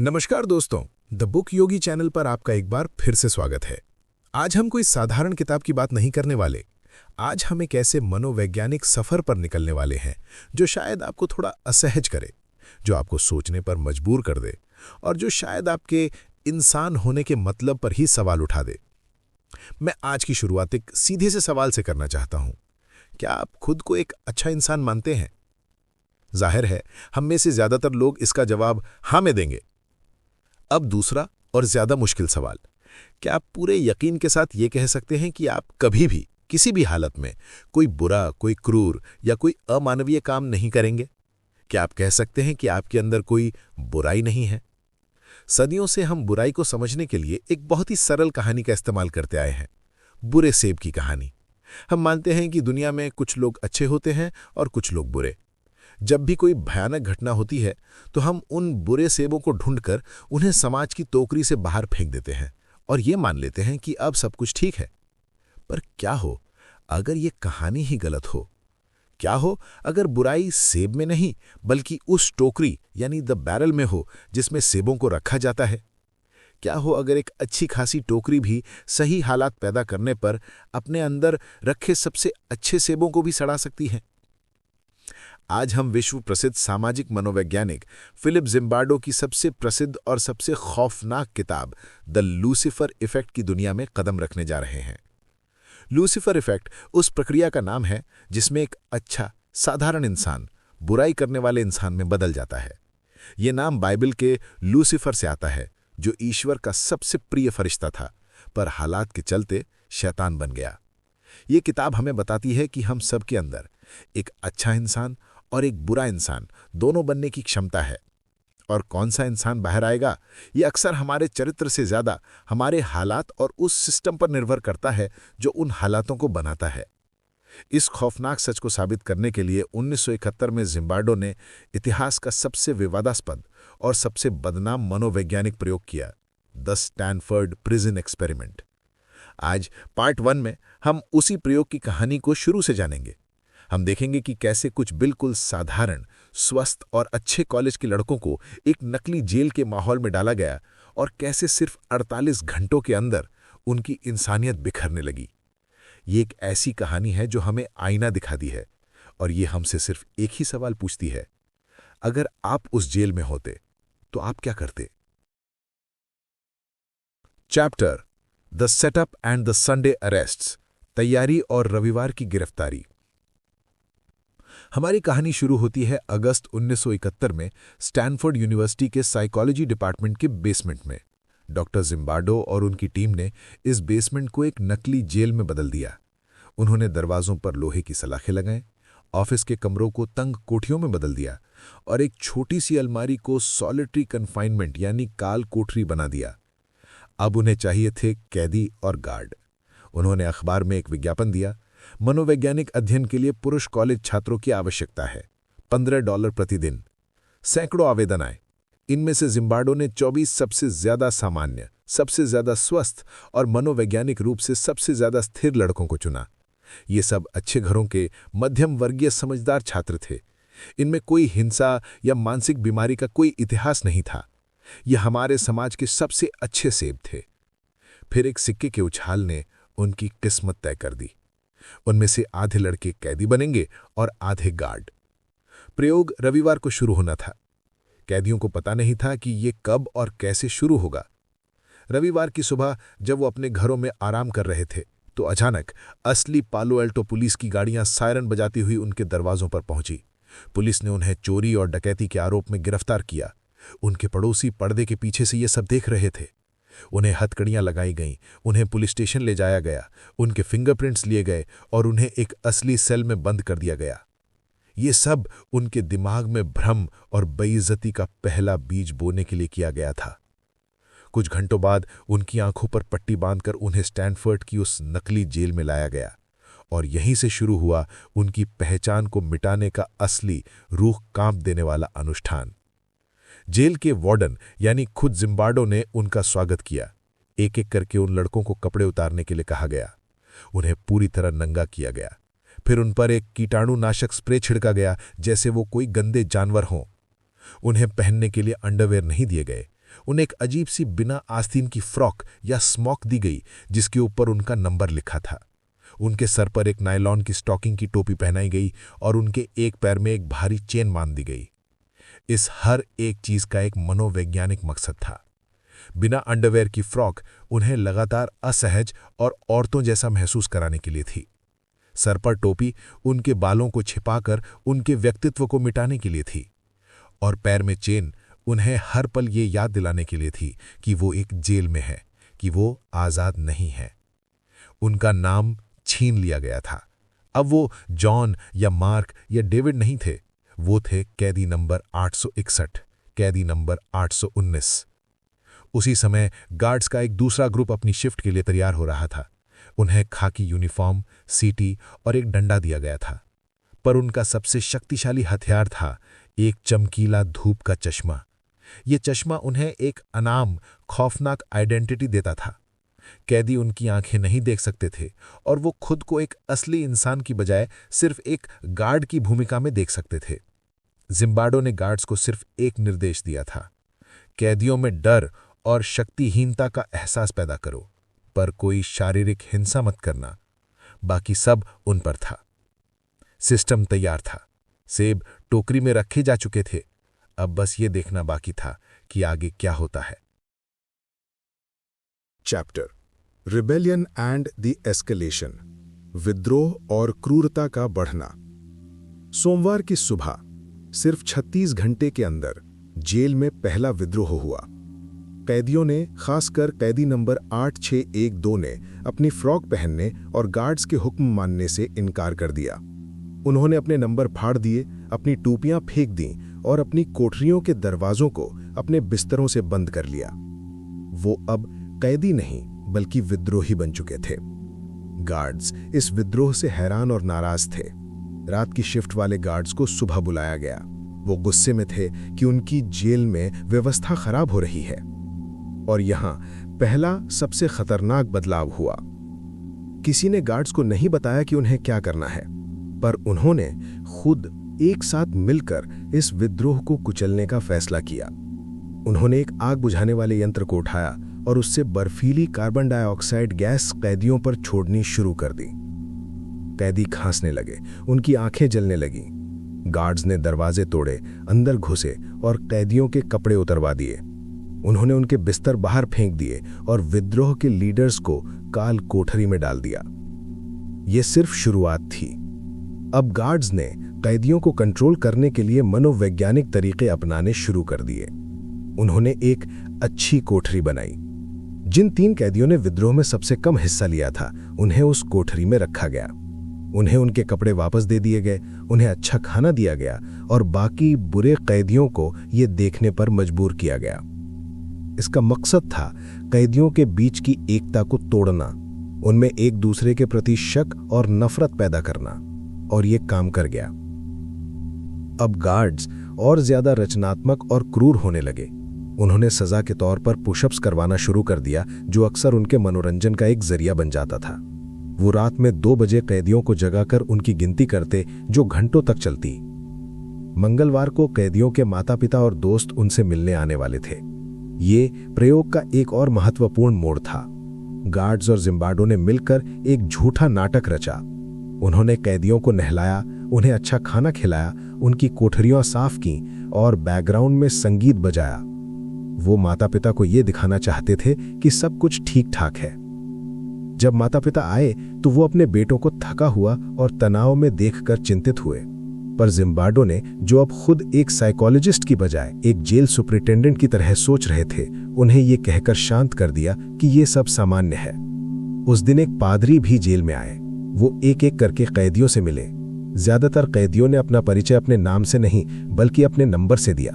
नमस्कार दोस्तों, the book Yogi channel पर आपका एक बार फिर से स्वागत है। आज हम कोई साधारण किताब की बात नहीं करने वाले। आज हम एक ऐसे मनोवैज्ञानिक सफर पर निकलने वाले हैं जो शायद आपको थोड़ा असहज करे, जो आपको सोचने पर मजबूर कर दे और जो शायद आपके इंसान होने के मतलब पर ही सवाल उठा दे। मैं आज की शुरुआत एक सीधे से सवाल से करना चाहता हूं। क्या आप खुद को एक अच्छा इंसान मानते हैं? जाहिर है, हम में से ज्यादातर लोग इसका जवाब हाँ में देंगे। अब दूसरा और ज्यादा मुश्किल सवाल, क्या आप पूरे यकीन के साथ ये कह सकते हैं कि आप कभी भी किसी भी हालत में कोई बुरा, कोई क्रूर या कोई अमानवीय काम नहीं करेंगे? क्या आप कह सकते हैं कि आपके अंदर कोई बुराई नहीं है? सदियों से हम बुराई को समझने के लिए एक बहुत ही सरल कहानी का इस्तेमाल करते आए हैं, बुरे सेब की कहानी। हम मानते हैं कि दुनिया में कुछ लोग अच्छे होते हैं और कुछ लोग बुरे। जब भी कोई भयानक घटना होती है तो हम उन बुरे सेबों को ढूंढकर उन्हें समाज की टोकरी से बाहर फेंक देते हैं और ये मान लेते हैं कि अब सब कुछ ठीक है। पर क्या हो अगर ये कहानी ही गलत हो? क्या हो अगर बुराई सेब में नहीं बल्कि उस टोकरी यानी द बैरल में हो जिसमें सेबों को रखा जाता है? क्या हो अगर एक अच्छी खासी टोकरी भी सही हालात पैदा करने पर अपने अंदर रखे सबसे अच्छे सेबों को भी सड़ा सकती है? आज हम विश्व प्रसिद्ध सामाजिक मनोवैज्ञानिक फिलिप जिम्बार्डो की सबसे प्रसिद्ध और सबसे खौफनाक किताब द लूसीफर इफेक्ट की दुनिया में कदम रखने जा रहे हैं। लूसीफर इफेक्ट उस प्रक्रिया का नाम है जिसमें एक अच्छा, साधारण इंसान बुराई करने वाले इंसान में बदल जाता है। ये नाम बाइबल के लूसीफर से आता है, जो ईश्वर का सबसे प्रिय फरिश्ता था, पर हालात के चलते शैतान बन गया। ये किताब हमें बताती है कि हम सबके अंदर एक अच्छा इंसान और एक बुरा इंसान दोनों बनने की क्षमता है। और कौन सा इंसान बाहर आएगा, ये अक्सर हमारे चरित्र से ज्यादा हमारे हालात और उस सिस्टम पर निर्भर करता है जो उन हालातों को बनाता है। इस खौफनाक सच को साबित करने के लिए 1971 में जिम्बार्डो ने इतिहास का सबसे विवादास्पद और सबसे बदनाम मनोवैज्ञानिक प्रयोग किया, द स्टैनफोर्ड प्रिजन एक्सपेरिमेंट। आज पार्ट 1 में हम उसी प्रयोग की कहानी को शुरू से जानेंगे। हम देखेंगे कि कैसे कुछ बिल्कुल साधारण, स्वस्थ और अच्छे कॉलेज के लड़कों को एक नकली जेल के माहौल में डाला गया और कैसे सिर्फ 48 घंटों के अंदर उनकी इंसानियत बिखरने लगी। ये एक ऐसी कहानी है जो हमें आईना दिखाती है और ये हमसे सिर्फ एक ही सवाल पूछती है, अगर आप उस जेल में होते तो आप क्या करते? Chapter the setup and the Sunday अरेस्ट्स, तैयारी और रविवार की गिरफ्तारी। हमारी कहानी शुरू होती है अगस्त 1971 में स्टैनफोर्ड यूनिवर्सिटी के साइकोलॉजी डिपार्टमेंट के बेसमेंट में। डॉक्टर जिम्बार्डो और उनकी टीम ने इस बेसमेंट को एक नकली जेल में बदल दिया। उन्होंने दरवाजों पर लोहे की सलाखें लगाएं, ऑफिस के कमरों को तंग कोठरियों में बदल दिया और एक छोटी सी अलमारी को सॉलिटरी कन्फाइनमेंट यानी काल कोठरी बना दिया। अब उन्हें चाहिए थे कैदी और गार्ड। उन्होंने अखबार में एक विज्ञापन दिया, मनोवैज्ञानिक अध्ययन के लिए पुरुष कॉलेज छात्रों की आवश्यकता है, $15 प्रतिदिन। सैकड़ों आवेदन आए। इनमें से जिम्बार्डो ने 24 सबसे ज्यादा सामान्य, सबसे ज्यादा स्वस्थ और मनोवैज्ञानिक रूप से सबसे ज्यादा स्थिर लड़कों को चुना। ये सब अच्छे घरों के मध्यम वर्गीय समझदार छात्र थे। इनमें कोई हिंसा या मानसिक बीमारी का कोई इतिहास नहीं था। ये हमारे समाज के सबसे अच्छे सेब थे। फिर एक सिक्के के उछाल ने उनकी किस्मत तय कर दी। उनमें से आधे लड़के कैदी बनेंगे और आधे गार्ड। प्रयोग रविवार को शुरू होना था। कैदियों को पता नहीं था कि ये कब और कैसे शुरू होगा। रविवार की सुबह जब वो अपने घरों में आराम कर रहे थे तो अचानक असली पालो एल्टो पुलिस की गाड़ियां सायरन बजाती हुई उनके दरवाजों पर पहुंची। पुलिस ने उन्हें चोरी और डकैती के आरोप में गिरफ्तार किया। उनके पड़ोसी पर्दे के पीछे से ये सब देख रहे थे। उन्हें हथकड़ियां लगाई गईं, उन्हें पुलिस स्टेशन ले जाया गया, उनके फिंगरप्रिंट्स लिए गए और उन्हें एक असली सेल में बंद कर दिया गया। ये सब उनके दिमाग में भ्रम और बेइज्जती का पहला बीज बोने के लिए किया गया था। कुछ घंटों बाद उनकी आंखों पर पट्टी बांधकर उन्हें स्टैनफोर्ड की उस नकली जेल में लाया गया और यहीं से शुरू हुआ उनकी पहचान को मिटाने का असली, रूह कांप देने वाला अनुष्ठान। जेल के वार्डन यानी खुद जिम्बार्डो ने उनका स्वागत किया। एक एक करके उन लड़कों को कपड़े उतारने के लिए कहा गया। उन्हें पूरी तरह नंगा किया गया। फिर उन पर एक कीटाणुनाशक स्प्रे छिड़का गया जैसे वो कोई गंदे जानवर हों। उन्हें पहनने के लिए अंडरवेयर नहीं दिए गए, उन्हें एक अजीब सी बिना आस्तीन की फ्रॉक या स्मॉक दी गई जिसके ऊपर उनका नंबर लिखा था। उनके सर पर एक नायलॉन की स्टॉकिंग की टोपी पहनाई गई और उनके एक पैर में एक भारी चेन बांध दी गई। इस हर एक चीज का एक मनोवैज्ञानिक मकसद था। बिना अंडरवेयर की फ्रॉक उन्हें लगातार असहज और औरतों जैसा महसूस कराने के लिए थी। सर पर टोपी उनके बालों को छिपाकर उनके व्यक्तित्व को मिटाने के लिए थी, और पैर में चेन उन्हें हर पल ये याद दिलाने के लिए थी कि वो एक जेल में है, कि वो आज़ाद नहीं है। उनका नाम छीन लिया गया था। अब वो जॉन या मार्क या डेविड नहीं थे, वो थे कैदी नंबर 861, कैदी नंबर 819। उसी समय गार्ड्स का एक दूसरा ग्रुप अपनी शिफ्ट के लिए तैयार हो रहा था। उन्हें खाकी यूनिफॉर्म, सीटी और एक डंडा दिया गया था, पर उनका सबसे शक्तिशाली हथियार था एक चमकीला धूप का चश्मा। ये चश्मा उन्हें एक अनाम, खौफनाक आइडेंटिटी देता था। कैदी उनकी आंखें नहीं देख सकते थे और वो खुद को एक असली इंसान की बजाय सिर्फ एक गार्ड की भूमिका में देख सकते थे। जिम्बार्डो ने गार्ड्स को सिर्फ एक निर्देश दिया था, कैदियों में डर और शक्तिहीनता का एहसास पैदा करो, पर कोई शारीरिक हिंसा मत करना। बाकी सब उन पर था। सिस्टम तैयार था, सेब टोकरी में रखे जा चुके थे, अब बस ये देखना बाकी था कि आगे क्या होता है। Chapter rebellion and the escalation, विद्रोह और क्रूरता का बढ़ना। सोमवार की सुबह सिर्फ 36 घंटे के अंदर जेल में पहला विद्रोह हुआ। कैदियों ने, खासकर कैदी नंबर 8612 ने अपनी फ्रॉक पहनने और गार्ड्स के हुक्म मानने से इनकार कर दिया। उन्होंने अपने नंबर फाड़ दिए, अपनी टोपियां फेंक दीं और अपनी कोठरियों के दरवाजों को अपने बिस्तरों से बंद कर लिया। वो अब कैदी नहीं बल्कि विद्रोही बन चुके थे। गार्ड्स इस विद्रोह से हैरान और नाराज थे। रात की शिफ्ट वाले गार्ड्स को सुबह बुलाया गया। वो गुस्से में थे कि उनकी जेल में व्यवस्था खराब हो रही है। और यहां पहला सबसे खतरनाक बदलाव हुआ। किसी ने गार्ड्स को नहीं बताया कि उन्हें क्या करना है, पर उन्होंने खुद एक साथ मिलकर इस विद्रोह को कुचलने का फैसला किया। उन्होंने एक आग बुझाने वाले यंत्र को उठाया और उससे बर्फीली कार्बन डाइऑक्साइड गैस कैदियों पर छोड़नी शुरू कर दी। कैदी खांसने लगे, उनकी आंखें जलने लगीं। गार्ड्स ने दरवाजे तोड़े, अंदर घुसे और कैदियों के कपड़े उतरवा दिए। उन्होंने उनके बिस्तर बाहर फेंक दिए और विद्रोह के लीडर्स को काल कोठरी में डाल दिया। यह सिर्फ शुरुआत थी। अब गार्ड्स ने कैदियों को कंट्रोल करने के लिए मनोवैज्ञानिक तरीके अपनाने शुरू कर दिए। उन्होंने एक अच्छी कोठरी बनाई। जिन 3 कैदियों ने विद्रोह में सबसे कम हिस्सा लिया था, उन्हें उस कोठरी में रखा गया। उन्हें उनके कपड़े वापस दे दिए गए, उन्हें अच्छा खाना दिया गया और बाकी बुरे कैदियों को ये देखने पर मजबूर किया गया। इसका मकसद था कैदियों के बीच की एकता को तोड़ना, उनमें एक दूसरे के प्रति शक और नफरत पैदा करना, और ये काम कर गया। अब गार्ड्स और ज्यादा रचनात्मक और क्रूर होने लगे। उन्होंने सजा के तौर पर पुशअप्स करवाना शुरू कर दिया, जो अक्सर उनके मनोरंजन का एक जरिया बन जाता था। वो रात में 2 बजे कैदियों को जगाकर उनकी गिनती करते, जो घंटों तक चलती। मंगलवार को कैदियों के माता-पिता और दोस्त उनसे मिलने आने वाले थे। ये प्रयोग का एक और महत्वपूर्ण मोड़ था। गार्ड्स और जिम्बार्डो ने मिलकर एक झूठा नाटक रचा। उन्होंने कैदियों को नहलाया, उन्हें अच्छा खाना खिलाया, उनकी कोठरियां साफ की और बैकग्राउंड में संगीत बजाया। वो माता पिता को ये दिखाना चाहते थे कि सब कुछ ठीक ठाक है। जब माता पिता आए तो वो अपने बेटों को थका हुआ और तनाव में देखकर चिंतित हुए, पर जिम्बार्डो ने, जो अब खुद एक साइकोलॉजिस्ट की बजाय एक जेल सुपरिटेंडेंट की तरह सोच रहे थे, उन्हें ये कहकर शांत कर दिया कि ये सब सामान्य है। उस दिन एक पादरी भी जेल में आए। वो एक एक करके कैदियों से मिले। ज्यादातर कैदियों ने अपना परिचय अपने नाम से नहीं बल्कि अपने नंबर से दिया।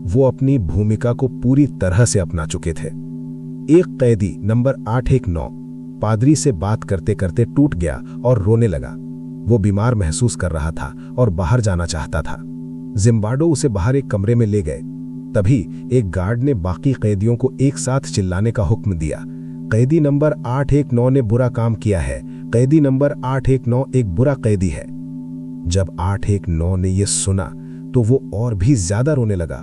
वो अपनी भूमिका को पूरी तरह से अपना चुके थे। एक कैदी नंबर 819 पादरी से बात करते करते टूट गया और रोने लगा। वो बीमार महसूस कर रहा था और बाहर जाना चाहता था। जिम्बार्डो उसे बाहर एक कमरे में ले गए। तभी एक गार्ड ने बाकी कैदियों को एक साथ चिल्लाने का हुक्म दिया, कैदी नंबर 819 ने बुरा काम किया है, कैदी नंबर 819 एक बुरा कैदी है। जब 819 ने यह सुना तो वो और भी ज्यादा रोने लगा,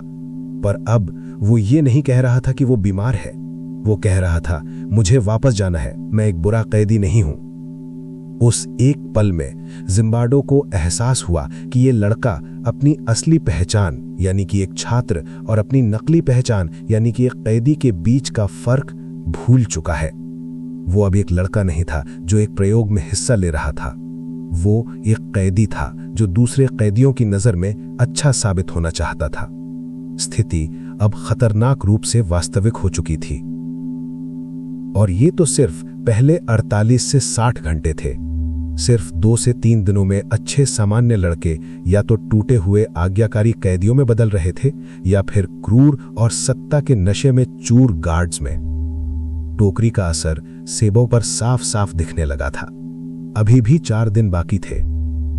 पर अब वो ये नहीं कह रहा था कि वो बीमार है, वो कह रहा था मुझे वापस जाना है, मैं एक बुरा कैदी नहीं हूं। उस एक पल में जिम्बार्डो को एहसास हुआ कि ये लड़का अपनी असली पहचान यानी कि एक छात्र और अपनी नकली पहचान यानी कि एक कैदी के बीच का फर्क भूल चुका है। वो अब एक लड़का नहीं था जो एक प्रयोग में हिस्सा ले रहा था, वो एक कैदी था जो दूसरे कैदियों की नजर में अच्छा साबित होना चाहता था। स्थिति अब खतरनाक रूप से वास्तविक हो चुकी थी। और ये तो सिर्फ पहले 48 से 60 घंटे थे। सिर्फ 2 से 3 दिनों में अच्छे सामान्य लड़के या तो टूटे हुए आज्ञाकारी कैदियों में बदल रहे थे या फिर क्रूर और सत्ता के नशे में चूर गार्ड्स में। टोकरी का असर सेबों पर साफ साफ दिखने लगा था। अभी भी 4 दिन बाकी थे,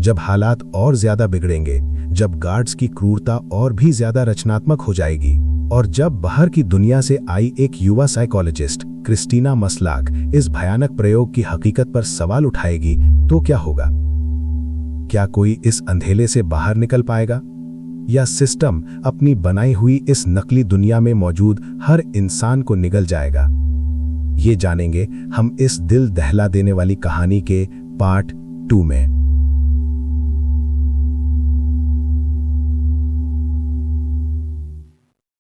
जब हालात और ज्यादा बिगड़ेंगे, जब गार्ड्स की क्रूरता और भी ज्यादा रचनात्मक हो जाएगी और जब बाहर की दुनिया से आई एक युवा साइकोलॉजिस्ट क्रिस्टीना मसलाक इस भयानक प्रयोग की हकीकत पर सवाल उठाएगी, तो क्या होगा? क्या कोई इस अंधेले से बाहर निकल पाएगा या सिस्टम अपनी बनाई हुई इस नकली दुनिया में मौजूद हर इंसान को निगल जाएगा? ये जानेंगे हम इस दिल दहला देने वाली कहानी के पार्ट 2 में।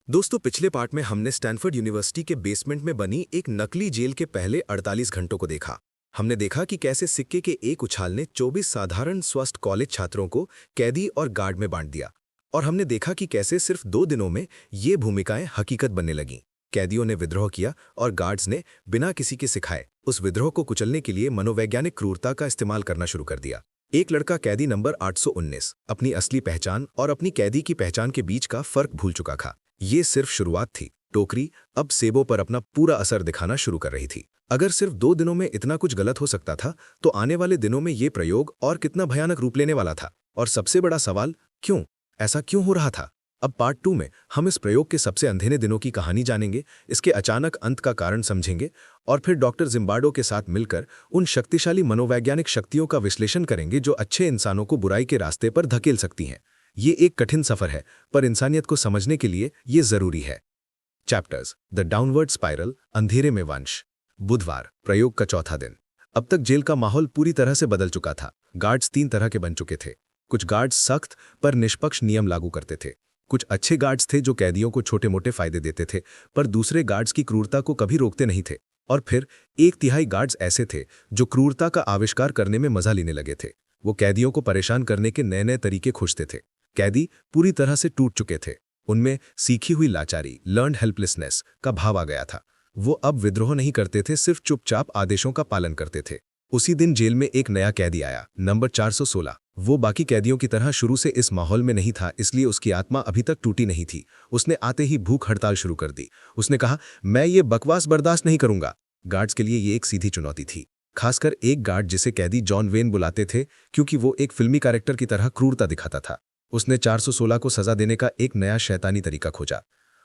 दोस्तों, पिछले पार्ट में हमने स्टैनफोर्ड यूनिवर्सिटी के बेसमेंट में बनी एक नकली जेल के पहले 48 घंटों को देखा। हमने देखा कि कैसे सिक्के के एक उछाल ने 24 साधारण स्वस्थ कॉलेज छात्रों को कैदी और गार्ड में बांट दिया। और हमने देखा कि कैसे सिर्फ 2 दिनों में ये भूमिकाएं हकीकत बनने लगीं। कैदियों ने विद्रोह किया और गार्ड्स ने बिना किसी के सिखाए उस विद्रोह को कुचलने के लिए मनोवैज्ञानिक क्रूरता का इस्तेमाल करना शुरू कर दिया। एक लड़का कैदी नंबर 819 अपनी असली पहचान और अपनी कैदी की पहचान के बीच का फर्क भूल चुका था। ये सिर्फ शुरुआत थी। टोकरी अब सेबों पर अपना पूरा असर दिखाना शुरू कर रही थी। अगर सिर्फ 2 दिनों में इतना कुछ गलत हो सकता था, तो आने वाले दिनों में ये प्रयोग और कितना भयानक रूप लेने वाला था। और सबसे बड़ा सवाल, क्यों? ऐसा क्यों हो रहा था? अब पार्ट 2 में हम इस प्रयोग के सबसे अंधेरे दिनों की कहानी जानेंगे, इसके अचानक अंत का कारण समझेंगे और फिर डॉक्टर जिम्बार्डो के साथ मिलकर उन शक्तिशाली मनोवैज्ञानिक शक्तियों का विश्लेषण करेंगे जो अच्छे इंसानों को बुराई के रास्ते पर धकेल सकती हैं। ये एक कठिन सफर है, पर इंसानियत को समझने के लिए ये जरूरी है। चैप्टर्स: द डाउनवर्ड स्पाइरल, अंधेरे में वंश। बुधवार, प्रयोग का चौथा दिन। अब तक जेल का माहौल पूरी तरह से बदल चुका था। गार्ड्स 3 तरह के बन चुके थे। कुछ गार्ड्स सख्त पर निष्पक्ष नियम लागू करते थे। कुछ अच्छे गार्ड्स थे जो कैदियों को छोटे मोटे फायदे देते थे, पर दूसरे गार्ड्स की क्रूरता को कभी रोकते नहीं थे। और फिर 1/3 गार्ड्स ऐसे थे जो क्रूरता का आविष्कार करने में मजा लेने लगे थे। वो कैदियों को परेशान करने के नए नए तरीके खोजते थे। कैदी पूरी तरह से टूट चुके थे। उनमें सीखी हुई लाचारी, लर्न्ड हेल्पलेसनेस का भाव आ गया था। वो अब विद्रोह नहीं करते थे, सिर्फ चुपचाप आदेशों का पालन करते थे। उसी दिन जेल में एक नया कैदी आया, नंबर 416। वो बाकी कैदियों की तरह शुरू से इस माहौल में नहीं था, इसलिए उसकी आत्मा अभी तक टूटी नहीं थी। उसने आते ही भूख हड़ताल शुरू कर दी। उसने कहा, मैं ये बकवास बर्दाश्त नहीं करूंगा। गार्ड्स के लिए ये एक सीधी चुनौती थी, खासकर एक गार्ड जिसे कैदी जॉन वेन बुलाते थे, क्योंकि वो एक फिल्मी कैरेक्टर की तरह क्रूरता दिखाता था। उसने 416 को सजा देने का एक नया शैतानी तरीका खोजा।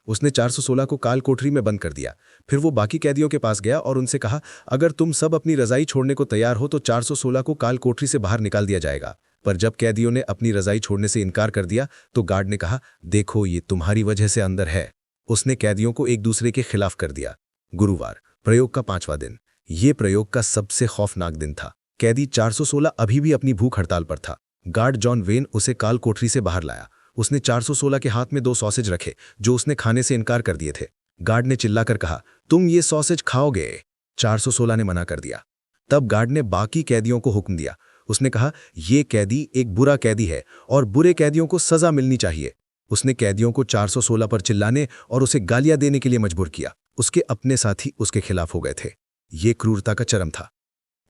उसने 416 को काल कोठरी में बंद कर दिया। फिर वो बाकी कैदियों के पास गया और उनसे कहा, अगर तुम सब अपनी रजाई छोड़ने को तैयार हो तो 416 को काल कोठरी से बाहर निकाल दिया जाएगा। पर जब कैदियों ने अपनी रजाई छोड़ने से इनकार कर दिया तो गार्ड ने कहा, देखो ये तुम्हारी वजह से अंदर है। उसने कैदियों को एक दूसरे के खिलाफ कर दिया। गुरुवार, प्रयोग का 5वां दिन। ये प्रयोग का सबसे खौफनाक दिन था। कैदी 416 अभी भी अपनी भूख हड़ताल पर था। गार्ड जॉन वेन उसे काल कोठरी से बाहर लाया। उसने 416 के हाथ में 2 सॉसेज रखे जो उसने खाने से इनकार कर दिए थे। गार्ड ने चिल्लाकर कहा, तुम ये सॉसेज खाओगे? 416 ने मना कर दिया। तब गार्ड ने बाकी कैदियों को हुक्म दिया। उसने कहा, ये कैदी एक बुरा कैदी है और बुरे कैदियों को सजा मिलनी चाहिए। उसने कैदियों को 416 पर चिल्लाने और उसे गालियां देने के लिए मजबूर किया। उसके अपने साथी उसके खिलाफ हो गए थे। ये क्रूरता का चरम था।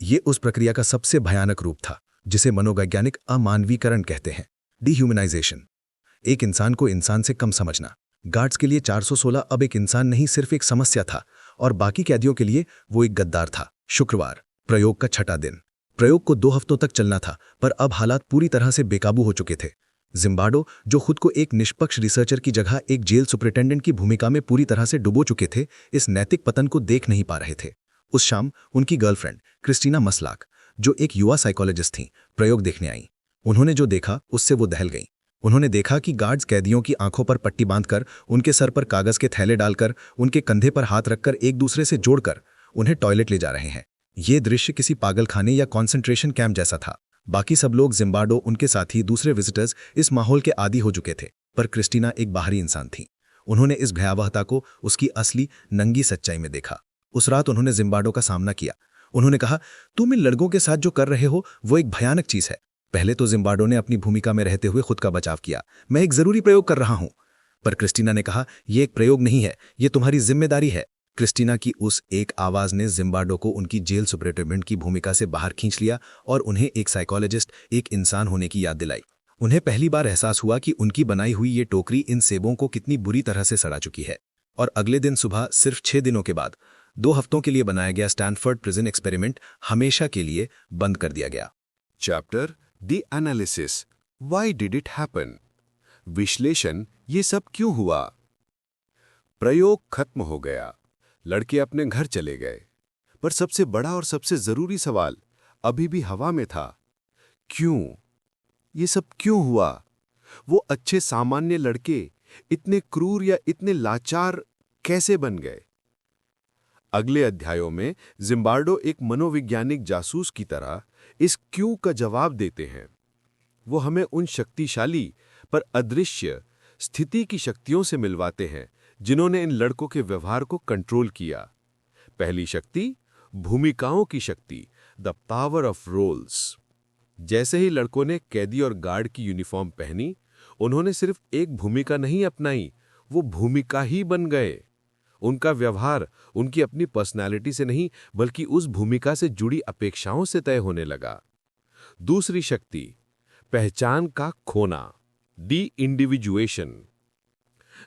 ये उस प्रक्रिया का सबसे भयानक रूप था जिसे मनोवैज्ञानिक अमानवीकरण कहते हैं, डिह्यूमनाइजेशन। एक इंसान को इंसान से कम समझना। गार्ड्स के लिए 416 अब एक इंसान नहीं, सिर्फ एक समस्या था, और बाकी कैदियों के लिए वो एक गद्दार था। शुक्रवार, प्रयोग का 6वां दिन। प्रयोग को 2 हफ्तों तक चलना था, पर अब हालात पूरी तरह से बेकाबू हो चुके थे। जिम्बार्डो, जो खुद को एक निष्पक्ष रिसर्चर की जगह एक जेल सुपरिटेंडेंट की भूमिका में पूरी तरह से डुबो चुके थे, इस नैतिक पतन को देख नहीं पा रहे थे। उस शाम उनकी गर्लफ्रेंड क्रिस्टीना मसलाक, जो एक युवा साइकोलॉजिस्ट थीं, प्रयोग देखने आईं। उन्होंने जो देखा उससे वो दहल गईं। उन्होंने देखा कि गार्ड्स कैदियों की आंखों पर पट्टी बांधकर, उनके सर पर कागज के थैले डालकर, उनके कंधे पर हाथ रखकर एक दूसरे से जोड़कर उन्हें टॉयलेट ले जा रहे हैं। ये दृश्य किसी पागलखाने या कॉन्सेंट्रेशन कैंप जैसा था। बाकी सब लोग, जिम्बार्डो, उनके साथी, दूसरे विजिटर्स इस माहौल के आदी हो चुके थे, पर क्रिस्टीना एक बाहरी इंसान थी। उन्होंने इस भयावहता को उसकी असली नंगी सच्चाई में देखा। उस रात उन्होंने जिम्बार्डो का सामना किया। उन्होंने कहा, तुम इन लड़कों के साथ जो कर रहे हो वो एक भयानक चीज है। पहले तो जिम्बार्डो ने अपनी भूमिका में रहते हुए खुद का बचाव किया, मैं एक जरूरी प्रयोग कर रहा हूं। पर क्रिस्टीना ने कहा, यह एक प्रयोग नहीं है, यह तुम्हारी जिम्मेदारी है। क्रिस्टीना की उस एक आवाज ने जिम्बार्डो को उनकी जेल सुपरिटेंडेंट की भूमिका से बाहर खींच लिया और उन्हें एक साइकोलॉजिस्ट, एक इंसान होने की याद दिलाई। उन्हें पहली बार एहसास हुआ कि उनकी बनाई हुई ये टोकरी इन सेबों को कितनी बुरी तरह से सड़ा चुकी है। और अगले दिन सुबह, सिर्फ 6 दिनों के बाद, 2 हफ्तों के लिए बनाया गया स्टैनफोर्ड प्रिजन एक्सपेरिमेंट हमेशा के लिए बंद कर दिया गया। Chapter the analysis, why did it happen? विश्लेषण, ये सब क्यों हुआ? प्रयोग खत्म हो गया, लड़के अपने घर चले गए, पर सबसे बड़ा और सबसे जरूरी सवाल अभी भी हवा में था। क्यों? ये सब क्यों हुआ? वो अच्छे सामान्य लड़के इतने क्रूर या इतने लाचार कैसे बन गए? अगले अध्यायों में जिम्बार्डो एक मनोवैज्ञानिक जासूस की तरह इस क्यों का जवाब देते हैं। वो हमें उन शक्तिशाली पर अदृश्य स्थिति की शक्तियों से मिलवाते हैं जिन्होंने इन लड़कों के व्यवहार को कंट्रोल किया। पहली शक्ति, भूमिकाओं की शक्ति, द पावर ऑफ रोल्स। जैसे ही लड़कों ने कैदी और गार्ड की यूनिफॉर्म पहनी, उन्होंने सिर्फ एक भूमिका नहीं अपनाई, वो भूमिका ही बन गए। उनका व्यवहार उनकी अपनी पर्सनालिटी से नहीं, बल्कि उस भूमिका से जुड़ी अपेक्षाओं से तय होने लगा। दूसरी शक्ति, पहचान का खोना, डी इंडिविजुएशन।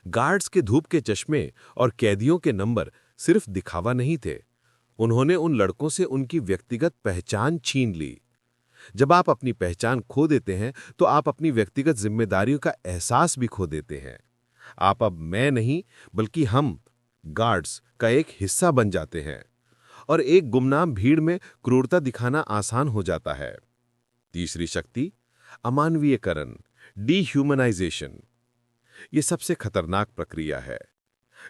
गार्ड्स के धूप के चश्मे और कैदियों के नंबर सिर्फ दिखावा नहीं थे, उन्होंने उन लड़कों से उनकी व्यक्तिगत पहचान छीन ली। जब आप अपनी पहचान खो देते हैं तो आप अपनी व्यक्तिगत जिम्मेदारियों का एहसास भी खो देते हैं। आप अब मैं नहीं, बल्कि हम गार्ड्स का एक हिस्सा बन जाते हैं, और एक गुमनाम भीड़ में क्रूरता दिखाना आसान हो जाता है। तीसरी शक्ति, अमानवीयकरण, डीह्यूमनाइजेशन। यह सबसे खतरनाक प्रक्रिया है।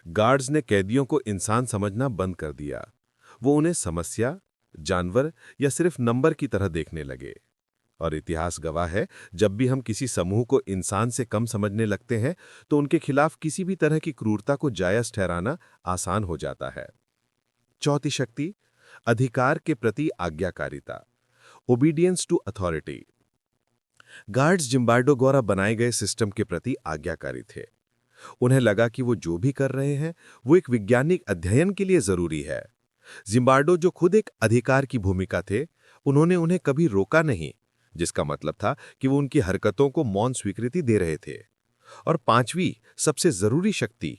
गार्ड्स ने कैदियों को इंसान समझना बंद कर दिया। वो उन्हें समस्या, जानवर या सिर्फ नंबर की तरह देखने लगे। और इतिहास गवाह है, जब भी हम किसी समूह को इंसान से कम समझने लगते हैं तो उनके खिलाफ किसी भी तरह की क्रूरता को जायज ठहराना आसान हो जाता है। चौथी शक्ति, अधिकार के प्रति आज्ञाकारिता, obedience to authority. Guards Zimbardo द्वारा बनाए गए सिस्टम के प्रति आज्ञाकारी थे। उन्हें लगा कि वो जो भी कर रहे हैं वो एक वैज्ञानिक अध्ययन के लिए जरूरी है। जिम्बार्डो, जो खुद एक अधिकार की भूमिका थे, उन्होंने उन्हें कभी रोका नहीं, जिसका मतलब था कि वो उनकी हरकतों को मौन स्वीकृति दे रहे थे। और पांचवी, सबसे जरूरी शक्ति,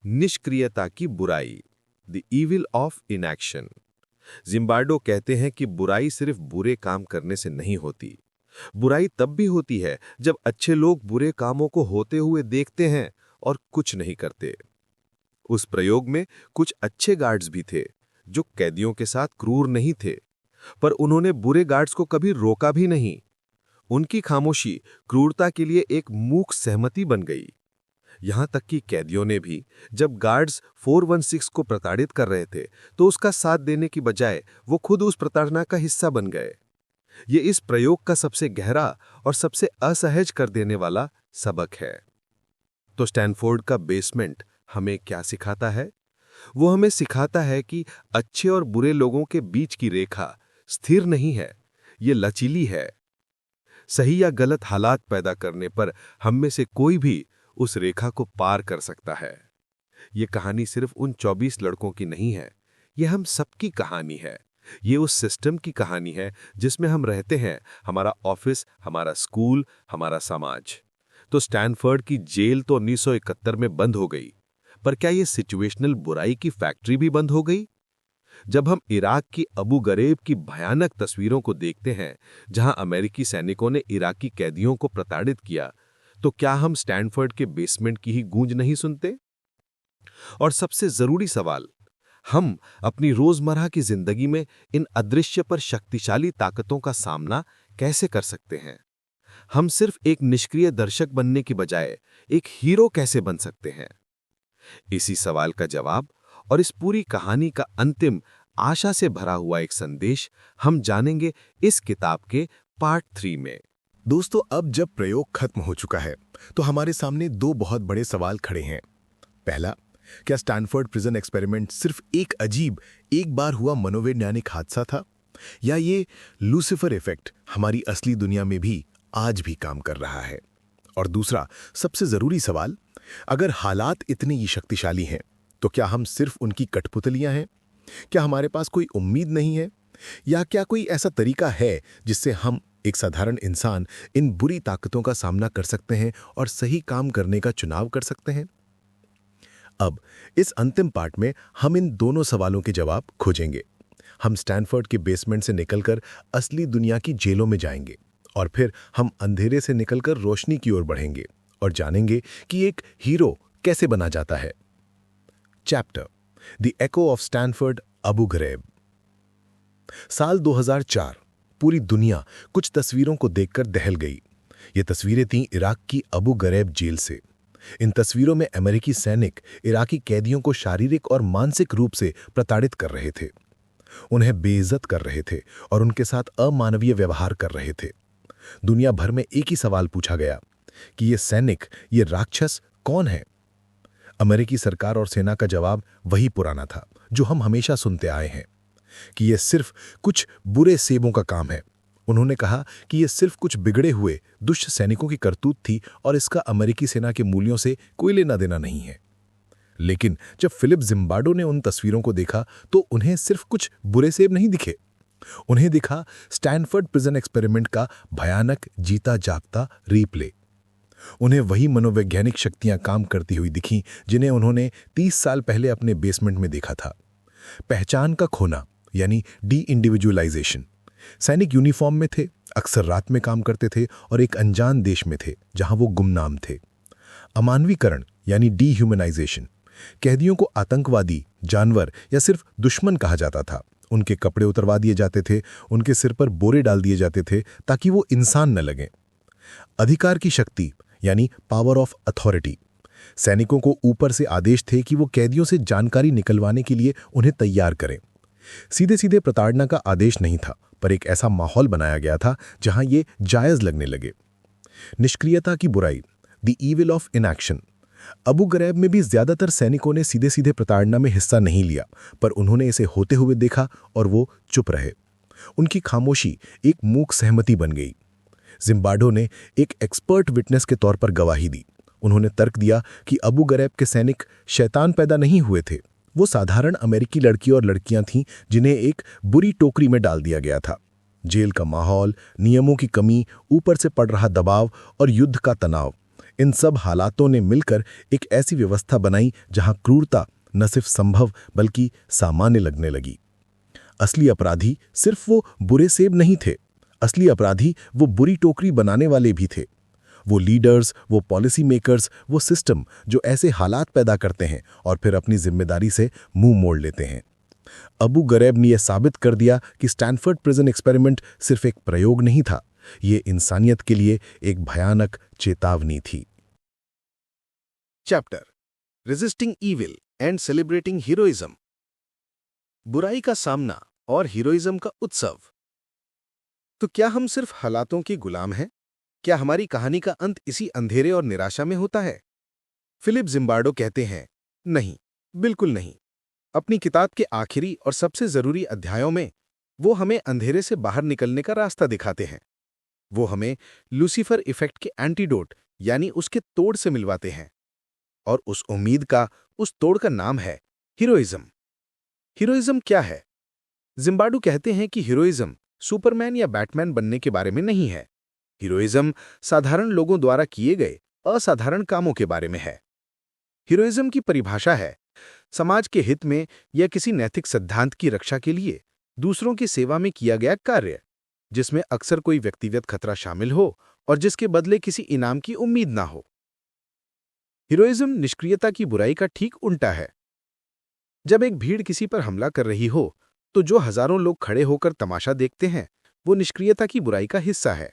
निष्क्रियता की बुराई, the evil of inaction. Zimbardo कहते हैं कि बुराई सिर्फ बुरे काम करने से नहीं होती। बुराई तब भी होती है जब अच्छे लोग बुरे कामों को होते हुए देखते हैं और कुछ नहीं करते। उस प्रयोग में कुछ अच्छे गार्ड्स भी थे जो कैदियों के साथ क्रूर नहीं थे, पर उन्होंने बुरे गार्ड्स को कभी रोका भी नहीं। उनकी खामोशी क्रूरता के लिए एक मूक सहमति बन गई। यहां तक कि कैदियों ने भी, जब गार्ड्स 416 को प्रताड़ित कर रहे थे, तो उसका साथ देने की बजाय वो खुद उस प्रताड़ना का हिस्सा बन गए। ये इस प्रयोग का सबसे गहरा और सबसे असहज कर देने वाला सबक है। तो स्टैनफोर्ड का बेसमेंट हमें क्या सिखाता है? वो हमें सिखाता है कि अच्छे और बुरे लोगों के बीच की रेखा स्थिर नहीं है, ये लचीली है। सही या गलत हालात पैदा करने पर हम में से कोई भी उस रेखा को पार कर सकता है। ये कहानी सिर्फ उन 24 लड़कों की नहीं है, ये हम सबकी कहानी है। ये उस सिस्टम की कहानी है जिसमें हम रहते हैं, हमारा ऑफिस, हमारा स्कूल, हमारा समाज। तो स्टैनफोर्ड की जेल तो 1971 में बंद हो गई, पर क्या ये सिचुएशनल बुराई की फैक्ट्री भी बंद हो गई? जब हम इराक की अबू गरेब की भयानक तस्वीरों को देखते हैं, जहां अमेरिकी सैनिकों ने इराकी कैदियों को प्रताड़ित किया, तो क्या हम स्टैनफोर्ड के बेसमेंट की ही गूंज नहीं सुनते? और सबसे जरूरी सवाल, हम अपनी रोजमर्रा की जिंदगी में इन अदृश्य पर शक्तिशाली ताकतों का सामना कैसे कर सकते हैं? हम सिर्फ एक निष्क्रिय दर्शक बनने की बजाय एक हीरो कैसे बन सकते हैं? इसी सवाल का जवाब और इस पूरी कहानी का अंतिम आशा से भरा हुआ एक संदेश हम जानेंगे इस किताब के पार्ट 3 में। दोस्तों, अब जब प्रयोग खत्म हो चुका है तो हमारे सामने दो बहुत बड़े सवाल खड़े हैं। पहला, क्या स्टैनफोर्ड प्रिजन एक्सपेरिमेंट सिर्फ एक अजीब, एक बार हुआ मनोवैज्ञानिक हादसा था, या ये लूसिफर इफेक्ट हमारी असली दुनिया में भी आज भी काम कर रहा है? और दूसरा, सबसे जरूरी सवाल, अगर हालात इतने ही शक्तिशाली हैं तो क्या हम सिर्फ उनकी कठपुतलियां हैं? क्या हमारे पास कोई उम्मीद नहीं है, या क्या कोई ऐसा तरीका है जिससे हम, एक साधारण इंसान, इन बुरी ताकतों का सामना कर सकते हैं और सही काम करने का चुनाव कर सकते हैं? अब इस अंतिम पार्ट में हम इन दोनों सवालों के जवाब खोजेंगे। हम स्टैनफोर्ड के बेसमेंट से निकलकर असली दुनिया की जेलों में जाएंगे और फिर हम अंधेरे से निकलकर रोशनी की ओर बढ़ेंगे और जानेंगे कि एक हीरो कैसे बना जाता है। Chapter the echo of Stanford Abu Ghraib. साल 2004। पूरी दुनिया कुछ तस्वीरों को देखकर दहल गई। ये तस्वीरें थीं इराक की अबू ग़रैब जेल से। इन तस्वीरों में अमेरिकी सैनिक इराकी कैदियों को शारीरिक और मानसिक रूप से प्रताड़ित कर रहे थे, उन्हें बेइज्जत कर रहे थे और उनके साथ अमानवीय व्यवहार कर रहे थे। दुनिया भर में एक ही सवाल पूछा गया कि ये सैनिक, ये राक्षस कौन है? अमेरिकी सरकार और सेना का जवाब वही पुराना था जो हम हमेशा सुनते आए हैं, कि ये सिर्फ कुछ बुरे सेबों का काम है। उन्होंने कहा कि ये सिर्फ कुछ बिगड़े हुए दुष्ट सैनिकों की करतूत थी और इसका अमेरिकी सेना के मूल्यों से कोई लेना देना नहीं है। लेकिन जब फिलिप जिम्बार्डो ने उन तस्वीरों को देखा तो उन्हें सिर्फ कुछ बुरे सेब नहीं दिखे। उन्हें दिखा स्टैनफोर्ड प्रिजन एक्सपेरिमेंट का भयानक जीता जागता रीप्ले। उन्हें वही मनोवैज्ञानिक शक्तियां काम करती हुई दिखीं जिन्हें उन्होंने 30 साल पहले अपने बेसमेंट में देखा था। पहचान का खोना, यानी डी इंडिविजुअलाइजेशन। सैनिक यूनिफॉर्म में थे, अक्सर रात में काम करते थे और एक अनजान देश में थे जहां वो गुमनाम थे। अमानवीकरण, यानी डीह्यूमनाइजेशन। कैदियों को आतंकवादी, जानवर या सिर्फ दुश्मन कहा जाता था। उनके कपड़े उतरवा दिए जाते थे, उनके सिर पर बोरे डाल दिए जाते थे ताकि वो इंसान न लगें। अधिकार की शक्ति, यानी पावर ऑफ अथॉरिटी। सैनिकों को ऊपर से आदेश थे कि वो कैदियों से जानकारी निकलवाने के लिए उन्हें तैयार करें। सीधे सीधे प्रताड़ना का आदेश नहीं था, पर एक ऐसा माहौल बनाया गया था जहां ये जायज लगने लगे। निष्क्रियता की बुराई, the evil of inaction. Abu Ghraib में भी ज्यादातर सैनिकों ने सीधे सीधे प्रताड़ना में हिस्सा नहीं लिया, पर उन्होंने इसे होते हुए देखा और वो चुप रहे। उनकी खामोशी एक मूक सहमति बन गई। जिम्बार्डो ने एक एक्सपर्ट विटनेस के तौर पर गवाही दी। उन्होंने तर्क दिया कि अबू ग़रैब के सैनिक शैतान पैदा नहीं हुए थे, वो साधारण अमेरिकी लड़की और लड़कियां थीं जिन्हें एक बुरी टोकरी में डाल दिया गया था। जेल का माहौल, नियमों की कमी, ऊपर से पड़ रहा दबाव और युद्ध का तनाव, इन सब हालातों ने मिलकर एक ऐसी व्यवस्था बनाई जहां क्रूरता न सिर्फ संभव बल्कि सामान्य लगने लगी। असली अपराधी सिर्फ वो बुरे सेब नहीं थे, असली अपराधी वो बुरी टोकरी बनाने वाले भी थे। वो लीडर्स, वो पॉलिसी मेकर्स, वो सिस्टम जो ऐसे हालात पैदा करते हैं और फिर अपनी जिम्मेदारी से मुंह मोड़ लेते हैं। अबू ग़रैब ने यह साबित कर दिया कि स्टैनफोर्ड प्रिजन एक्सपेरिमेंट सिर्फ एक प्रयोग नहीं था, ये इंसानियत के लिए एक भयानक चेतावनी थी। Chapter resisting evil and celebrating heroism. बुराई का सामना और हीरोइज्म का उत्सव। तो क्या हम सिर्फ हालातों के गुलाम हैं? क्या हमारी कहानी का अंत इसी अंधेरे और निराशा में होता है? फिलिप जिम्बार्डो कहते हैं, नहीं, बिल्कुल नहीं। अपनी किताब के आखिरी और सबसे जरूरी अध्यायों में वो हमें अंधेरे से बाहर निकलने का रास्ता दिखाते हैं। वो हमें लूसीफर इफेक्ट के एंटीडोट, यानी उसके तोड़ से मिलवाते हैं। और उस उम्मीद का, उस तोड़ का नाम है हीरोइज्म। हीरोइज्म क्या है? जिम्बार्डो कहते हैं कि हीरोइज्म सुपरमैन या बैटमैन बनने के बारे में नहीं है। हीरोइज्म साधारण लोगों द्वारा किए गए असाधारण कामों के बारे में है। हीरोइज्म की परिभाषा है समाज के हित में या किसी नैतिक सिद्धांत की रक्षा के लिए दूसरों की सेवा में किया गया कार्य, जिसमें अक्सर कोई व्यक्तिगत खतरा शामिल हो और जिसके बदले किसी इनाम की उम्मीद ना हो। हीरोइज्म निष्क्रियता की बुराई का ठीक उल्टा है। जब एक भीड़ किसी पर हमला कर रही हो तो जो हजारों लोग खड़े होकर तमाशा देखते हैं, वो निष्क्रियता की बुराई का हिस्सा है।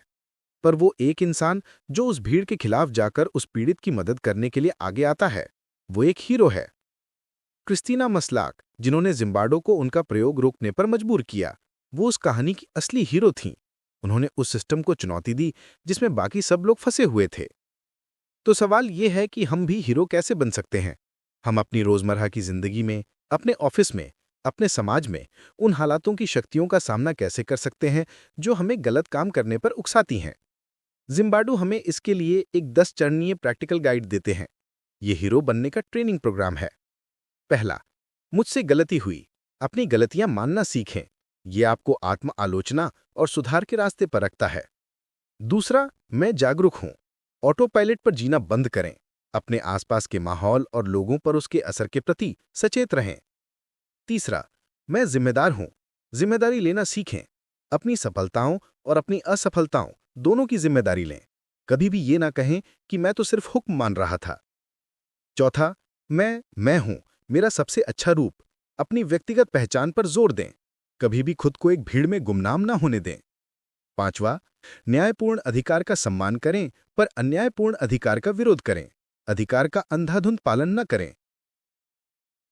पर वो एक इंसान जो उस भीड़ के खिलाफ जाकर उस पीड़ित की मदद करने के लिए आगे आता है, वो एक हीरो है। क्रिस्टीना मस्लाक, जिन्होंने जिम्बार्डो को उनका प्रयोग रोकने पर मजबूर किया, वो उस कहानी की असली हीरो थीं। उन्होंने उस सिस्टम को चुनौती दी जिसमें बाकी सब लोग फंसे हुए थे। तो सवाल ये है कि हम भी हीरो कैसे बन सकते हैं? हम अपनी रोजमर्रा की जिंदगी में, अपने ऑफिस में, अपने समाज में उन हालातों की शक्तियों का सामना कैसे कर सकते हैं जो हमें गलत काम करने पर उकसाती हैं? जिम्बार्डो हमें इसके लिए एक 10 चरणीय प्रैक्टिकल गाइड देते हैं। ये हीरो बनने का ट्रेनिंग प्रोग्राम है। पहला, मुझसे गलती हुई, अपनी गलतियां मानना सीखें। ये आपको आत्म आलोचना और सुधार के रास्ते पर रखता है। दूसरा, मैं जागरूक हूं, ऑटो पायलट पर जीना बंद करें। अपने आसपास के माहौल और लोगों पर उसके असर के प्रति सचेत रहें। तीसरा, मैं जिम्मेदार हूं, जिम्मेदारी लेना सीखें। अपनी सफलताओं और अपनी असफलताओं दोनों की जिम्मेदारी लें। कभी भी ये ना कहें कि मैं तो सिर्फ हुक्म मान रहा था। चौथा, मैं हूं, मेरा सबसे अच्छा रूप। अपनी व्यक्तिगत पहचान पर जोर दें। कभी भी खुद को एक भीड़ में गुमनाम ना होने दें। पांचवा, न्यायपूर्ण अधिकार का सम्मान करें पर अन्यायपूर्ण अधिकार का विरोध करें। अधिकार का अंधाधुंध पालन न करें।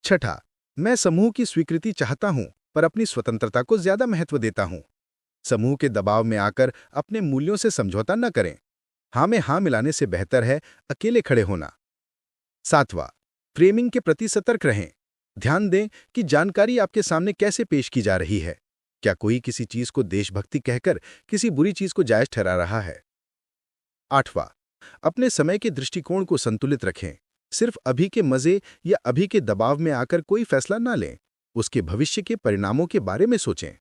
छठा, मैं समूह की स्वीकृति चाहता हूं पर अपनी स्वतंत्रता को ज्यादा महत्व देता हूं। समूह के दबाव में आकर अपने मूल्यों से समझौता न करें। हाँ में हाँ मिलाने से बेहतर है अकेले खड़े होना। सातवां, फ्रेमिंग के प्रति सतर्क रहें। ध्यान दें कि जानकारी आपके सामने कैसे पेश की जा रही है। क्या कोई किसी चीज को देशभक्ति कहकर किसी बुरी चीज को जायज ठहरा रहा है? आठवां, अपने समय के दृष्टिकोण को संतुलित रखें। सिर्फ अभी के मजे या अभी के दबाव में आकर कोई फैसला ना लें। उसके भविष्य के परिणामों के बारे में सोचें।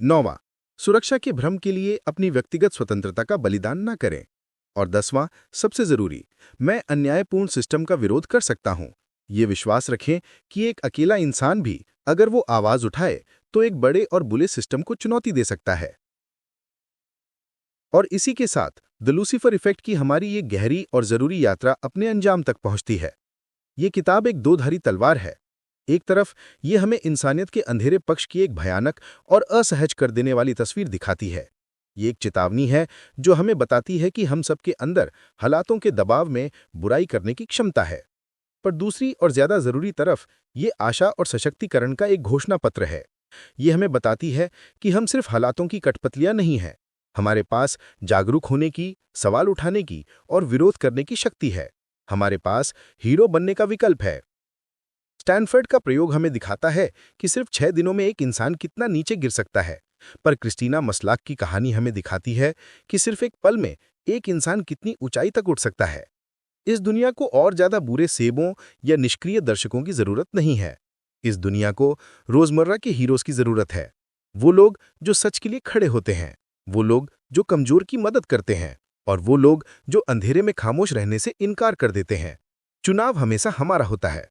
नौवां, सुरक्षा के भ्रम के लिए अपनी व्यक्तिगत स्वतंत्रता का बलिदान ना करें। और 10वां, सबसे जरूरी, मैं अन्यायपूर्ण सिस्टम का विरोध कर सकता हूं। ये विश्वास रखें कि एक अकेला इंसान भी अगर वो आवाज उठाए तो एक बड़े और बुरे सिस्टम को चुनौती दे सकता है। और इसी के साथ द लूसीफर इफेक्ट की हमारी ये गहरी और जरूरी यात्रा अपने अंजाम तक पहुंचती है। ये किताब एक दो-धारी तलवार है। एक तरफ ये हमें इंसानियत के अंधेरे पक्ष की एक भयानक और असहज कर देने वाली तस्वीर दिखाती है। ये एक चेतावनी है जो हमें बताती है कि हम सबके अंदर हालातों के दबाव में बुराई करने की क्षमता है। पर दूसरी और ज्यादा जरूरी तरफ ये आशा और सशक्तिकरण का एक घोषणा पत्र है। ये हमें बताती है कि हम सिर्फ हालातों की कठपुतलियां नहीं हैं। हमारे पास जागरूक होने की, सवाल उठाने की और विरोध करने की शक्ति है। हमारे पास हीरो बनने का विकल्प है। स्टैनफोर्ड का प्रयोग हमें दिखाता है कि सिर्फ 6 दिनों में एक इंसान कितना नीचे गिर सकता है, पर क्रिस्टीना मस्लाक की कहानी हमें दिखाती है कि सिर्फ एक पल में एक इंसान कितनी ऊंचाई तक उठ सकता है। इस दुनिया को और ज्यादा बुरे सेबों या निष्क्रिय दर्शकों की जरूरत नहीं है। इस दुनिया को रोजमर्रा के हीरोज की जरूरत है। वो लोग जो सच के लिए खड़े होते हैं, वो लोग जो कमजोर की मदद करते हैं, और वो लोग जो अंधेरे में खामोश रहने से इनकार कर देते हैं। चुनाव हमेशा हमारा होता है।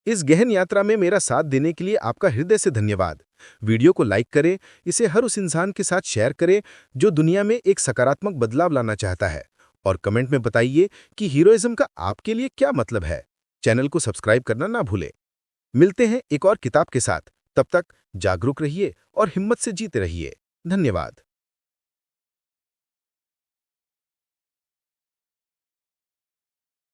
इस गहन यात्रा में मेरा साथ देने के लिए आपका हृदय से धन्यवाद। वीडियो को लाइक करें, इसे हर उस इंसान के साथ शेयर करें जो दुनिया में एक सकारात्मक बदलाव लाना चाहता है, और कमेंट में बताइए कि हीरोइज्म का आपके लिए क्या मतलब है। चैनल को सब्सक्राइब करना ना भूलें। मिलते हैं एक और किताब के साथ। तब तक जागरूक रहिए और हिम्मत से जीते रहिए। धन्यवाद।